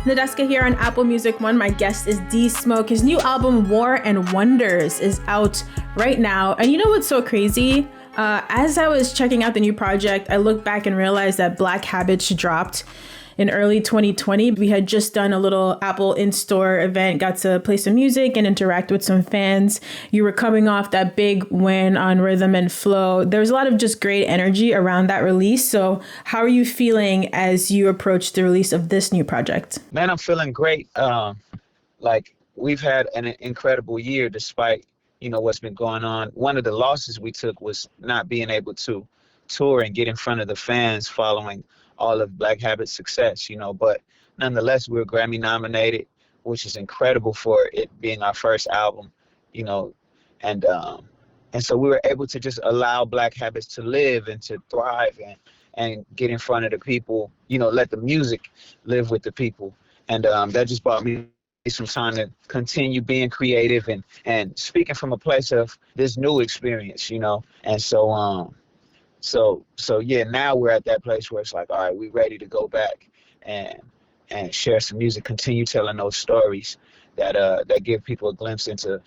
Nadeska here on Apple Music One. My guest is D Smoke. His new album, War and Wonders, is out right now. And you know what's so crazy? As I was checking out the new project, I looked back and realized that Black Habits dropped in early 2020. We had just done a little Apple in-store event, got to play some music and interact with some fans. You were coming off that big win on Rhythm and Flow. There was a lot of just great energy around that release. So how are you feeling as you approach the release of this new project? Man, I'm feeling great. Like we've had an incredible year despite, what's been going on. One of the losses we took was not being able to tour and get in front of the fans following all of Black Habit's success, but nonetheless, we were Grammy nominated, which is incredible for it being our first album, and so we were able to just allow Black Habits to live and to thrive and get in front of the people, let the music live with the people. And that just brought me some time to continue being creative and speaking from a place of this new experience, and so yeah, now we're at that place where it's like, all right, we're ready to go back and share some music, continue telling those stories that give people a glimpse into,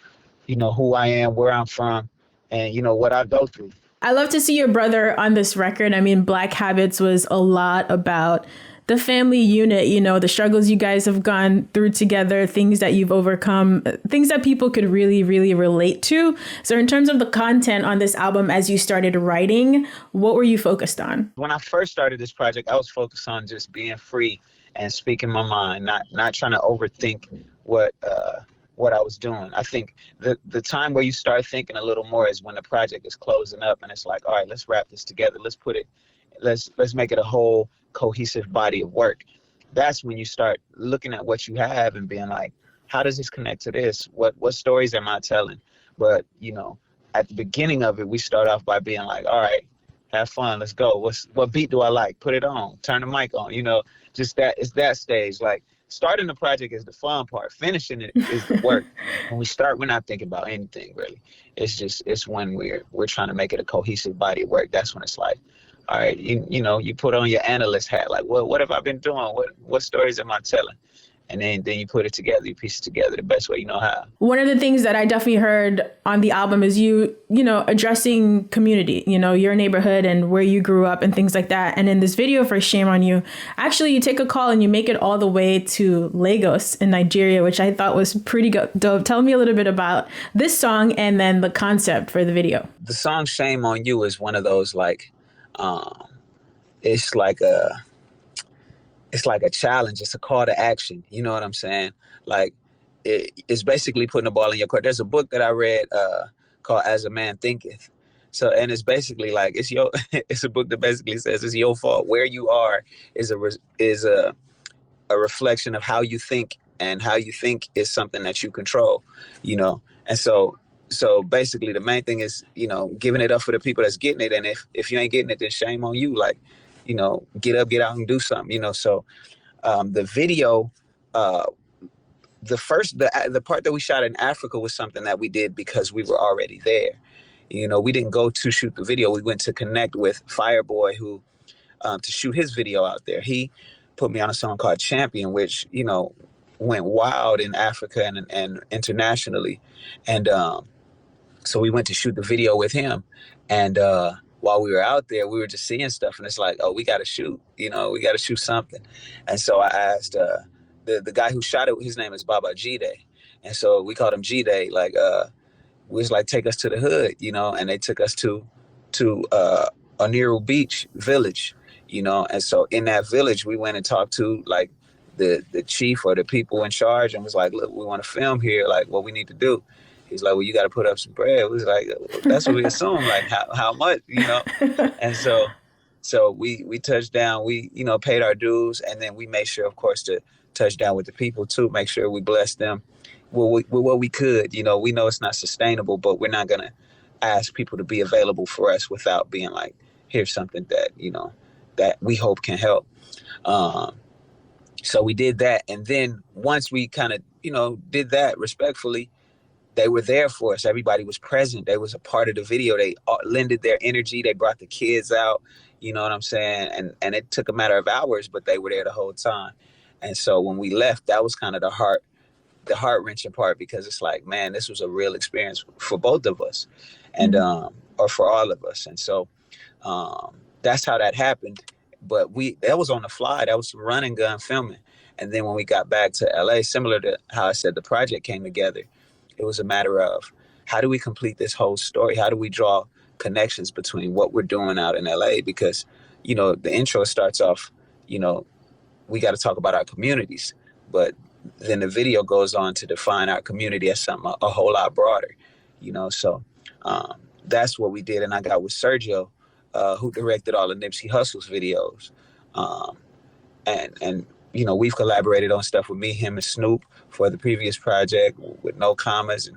who I am, where I'm from, and what I go through. I love to see your brother on this record. I mean, Black Habits was a lot about the family unit, the struggles you guys have gone through together, things that you've overcome, things that people could really, really relate to. So in terms of the content on this album, as you started writing, what were you focused on? When I first started this project, I was focused on just being free and speaking my mind, not trying to overthink what I was doing. I think the time where you start thinking a little more is when the project is closing up and it's like, all right, let's wrap this together. Let's make it a whole cohesive body of work. That's when you start looking at what you have and being like, how does this connect to this? What stories am I telling? But, at the beginning of it, we start off by being like, all right, have fun, let's go. What beat do I like? Put it on, turn the mic on, just that. It's that stage. Like, starting the project is the fun part. Finishing it is the work. When we start, we're not thinking about anything really. It's when we're trying to make it a cohesive body of work. That's when it's like, all right, you put on your analyst hat. Like, what have I been doing? What stories am I telling? And then you put it together, you piece it together the best way you know how. One of the things that I definitely heard on the album is you addressing community, your neighborhood and where you grew up and things like that. And in this video for Shame on You, actually you take a call and you make it all the way to Lagos in Nigeria, which I thought was pretty dope. Tell me a little bit about this song and then the concept for the video. The song Shame on You is one of those like, it's like a challenge. It's a call to action. You know what I'm saying? Like, it's basically putting the ball in your court. There's a book that I read called As a Man Thinketh. So, and it's basically like, it's a book that basically says it's your fault. Where you are is a reflection of how you think, and how you think is something that you control, And so basically the main thing is, giving it up for the people that's getting it. And if you ain't getting it, then shame on you. Like, get up, get out and do something, So the video, the part that we shot in Africa was something that we did because we were already there. We didn't go to shoot the video. We went to connect with Fireboy, who to shoot his video out there. He put me on a song called Champion, which, went wild in Africa and internationally. And so we went to shoot the video with him. And while we were out there, we were just seeing stuff. And it's like, oh, we got to shoot, we got to shoot something. And so I asked the guy who shot it, his name is Baba G-Day. And so we called him G-Day. Like, we was like, take us to the hood, and they took us to Oniru Beach village, And so in that village, we went and talked to like the chief or the people in charge and was like, look, we want to film here. Like, what we need to do. He's like, well, you got to put up some bread. We was like, that's what we assumed, like how much, And so we touched down, we, paid our dues. And then we made sure, of course, to touch down with the people too, make sure we bless them with what we could. We know it's not sustainable, but we're not going to ask people to be available for us without being like, here's something that, that we hope can help. So we did that. And then once we kind of, did that respectfully, they were there for us. Everybody was present. They was a part of the video. They lended their energy. They brought the kids out. You know what I'm saying? And it took a matter of hours, but they were there the whole time. And so when we left, that was kind of the heart wrenching part, because it's like, man, this was a real experience for both of us, and or for all of us. And so that's how that happened. But that was on the fly. That was some run and gun filming. And then when we got back to LA, similar to how I said the project came together, it was a matter of, how do we complete this whole story? How do we draw connections between what we're doing out in LA? Because, the intro starts off, we got to talk about our communities, but then the video goes on to define our community as something a whole lot broader, so that's what we did. And I got with Sergio, who directed all the Nipsey Hussle's videos. And we've collaborated on stuff with me, him, and Snoop for the previous project with No Commas.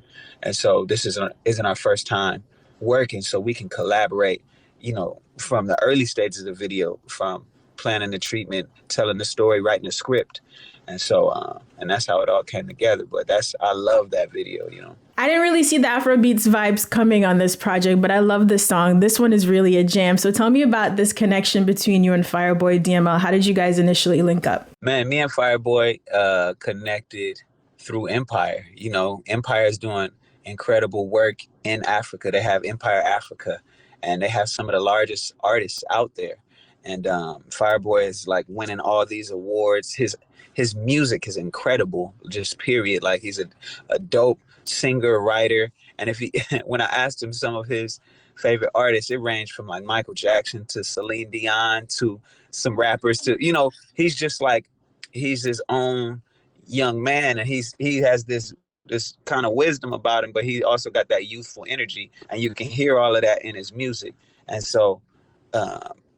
And so this isn't our first time working, so we can collaborate, from the early stages of the video, from planning the treatment, telling the story, writing the script. And so, and that's how it all came together. But I love that video, I didn't really see the Afrobeats vibes coming on this project, but I love this song. This one is really a jam. So tell me about this connection between you and Fireboy DML. How did you guys initially link up? Man, me and Fireboy connected through Empire. Empire is doing incredible work in Africa. They have Empire Africa, and they have some of the largest artists out there. And Fireboy is like winning all these awards. His music is incredible, just period. Like, he's a dope singer, writer. And when I asked him some of his favorite artists, it ranged from like Michael Jackson to Celine Dion to some rappers to, he's just like, he's his own young man, and he has this kind of wisdom about him, but he also got that youthful energy, and you can hear all of that in his music. And so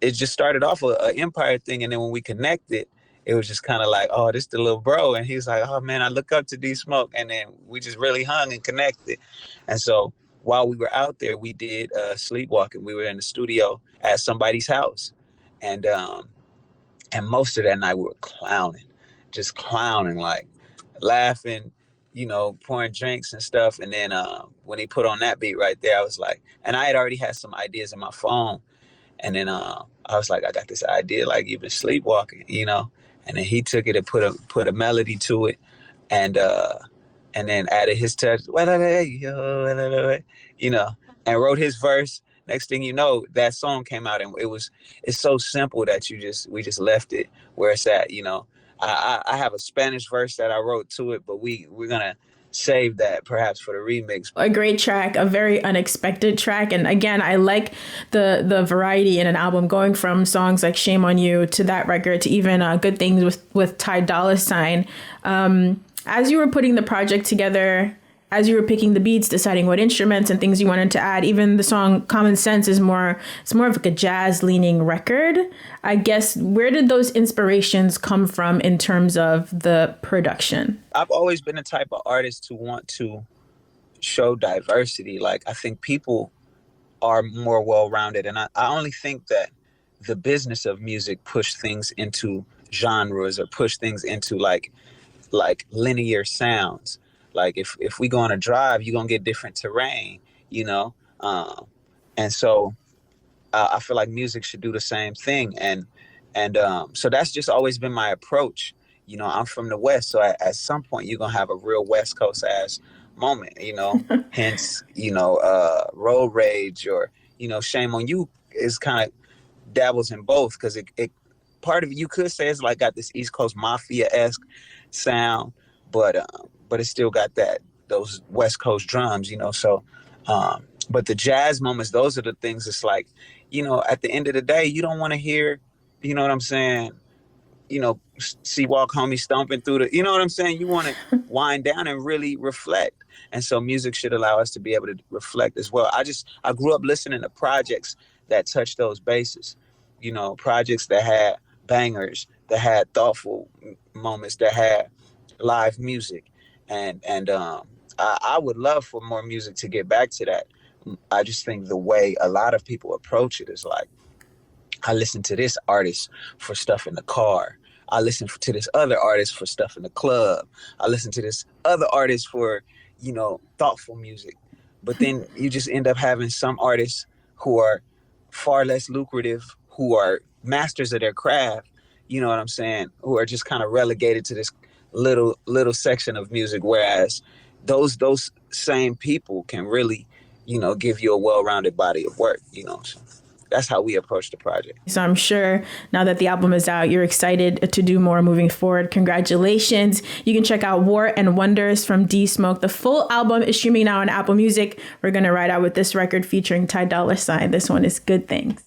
it just started off an Empire thing, and then when we connected, it was just kind of like, oh, this the little bro. And he was like, oh, man, I look up to D Smoke. And then we just really hung and connected. And so while we were out there, we did sleepwalking. We were in the studio at somebody's house. And most of that night we were just clowning, like laughing, pouring drinks and stuff. And then when he put on that beat right there, I was like, and I had already had some ideas in my phone. And then I was like, I got this idea, like, you've been sleepwalking, And then he took it and put a melody to it, and then added his touch, and wrote his verse. Next thing you know, that song came out, and it's so simple that we just left it where it's at. I have a Spanish verse that I wrote to it, but we're gonna save that perhaps for the remix. A great track, a very unexpected track. And again, I like the variety in an album, going from songs like Shame on You to that record to even Good Things with Ty Dolla $ign. As you were putting the project together, as you were picking the beats, deciding what instruments and things you wanted to add, even the song Common Sense it's more of like a jazz leaning record. I guess, where did those inspirations come from in terms of the production? I've always been the type of artist to want to show diversity. Like, I think people are more well-rounded. And I only think that the business of music push things into genres or push things into like linear sounds. Like, if we go on a drive, you're going to get different terrain, And so I feel like music should do the same thing. And so that's just always been my approach. I'm from the West, so at some point you're going to have a real West Coast ass moment, hence, Road Rage or, Shame on You is kind of dabbles in both, because it part of it, you could say, it's like got this East Coast Mafia-esque sound, but it still got those West Coast drums, So, but the jazz moments, those are the things. It's like, at the end of the day, you don't want to hear, you know what I'm saying? See Walk Homie stomping through the, you know what I'm saying? You want to wind down and really reflect. And so music should allow us to be able to reflect as well. I grew up listening to projects that touched those bases, projects that had bangers, that had thoughtful moments, that had live music. And I would love for more music to get back to that. I just think the way a lot of people approach it is like, I listen to this artist for stuff in the car. I listen to this other artist for stuff in the club. I listen to this other artist for, thoughtful music. But then you just end up having some artists who are far less lucrative, who are masters of their craft, you know what I'm saying, who are just kind of relegated to this little section of music, whereas those same people can really, you know, give you a well-rounded body of work, you know. So that's how we approach the project. So I'm sure now that the album is out, you're excited to do more moving forward. Congratulations. You can check out War and Wonders from D Smoke. The full album is streaming now on Apple Music. We're going to ride out with this record featuring Ty Dolla $ign. This one is Good Things.